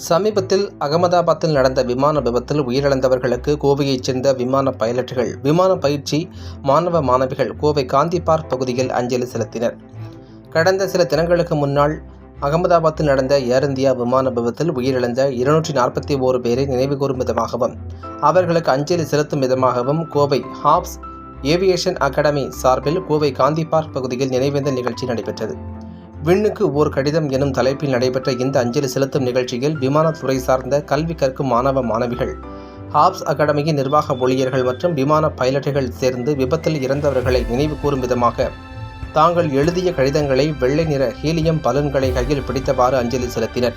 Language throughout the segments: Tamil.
சமீபத்தில் அகமதாபாத்தில் நடந்த விமான விபத்தில் உயிரிழந்தவர்களுக்கு கோவையைச் சேர்ந்த விமான பைலட்டுகள், விமான பயிற்சி மாணவ மாணவிகள் கோவை காந்தி பார்க் பகுதியில் அஞ்சலி செலுத்தினர். கடந்த சில தினங்களுக்கு முன்னால் அகமதாபாத்தில் நடந்த ஏர் இந்தியா விமான விபத்தில் உயிரிழந்த 241 பேரை நினைவுகூரும் விதமாகவும் அவர்களுக்கு அஞ்சலி செலுத்தும் விதமாகவும் கோவை ஹாப்ஸ் ஏவியேஷன் அகாடமி சார்பில் கோவை காந்தி பார்க் பகுதியில் நினைவேந்தல் நிகழ்ச்சி நடைபெற்றது. விண்ணுக்கு ஓர் கடிதம் எனும் தலைப்பில் நடைபெற்ற இந்த அஞ்சலி செலுத்தும் நிகழ்ச்சியில் விமானத்துறை சார்ந்த கல்வி கற்கும் மாணவ மாணவிகள், ஹாப்ஸ் அகாடமியின் நிர்வாக ஊழியர்கள் மற்றும் விமான பைலட்டுகள் சேர்ந்து விபத்தில் இறந்தவர்களை நினைவு கூறும் விதமாக தாங்கள் எழுதிய கடிதங்களை வெள்ளை நிற ஹீலியம் பலூன்களை கையில் பிடித்தவாறு அஞ்சலி செலுத்தினர்.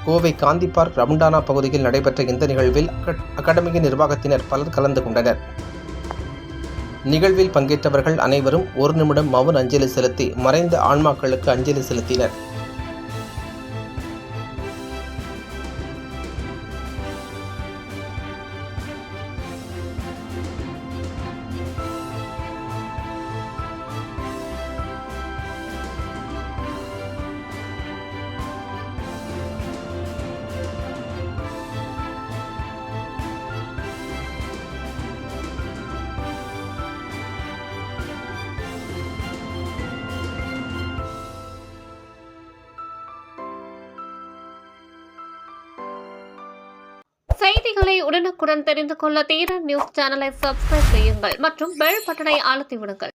கோவை காந்தி பார்க் ரவுண்டானா பகுதியில் நடைபெற்ற இந்த நிகழ்வில் அகாடமியின் நிர்வாகத்தினர் பலர் கலந்து கொண்டனர். நிகழ்வில் பங்கேற்றவர்கள் அனைவரும் 1 நிமிடம் மௌன அஞ்சலி செலுத்தி மறைந்த ஆன்மாக்களுக்கு அஞ்சலி செலுத்தினர். செய்திகளை உடனுக்குடன் தெரிந்து கொள்ள தீரன் நியூஸ் சேனலை சப்ஸ்கிரைப் செய்யுங்கள் மற்றும் பெல் பட்டனை அழுத்தி விடுங்கள்.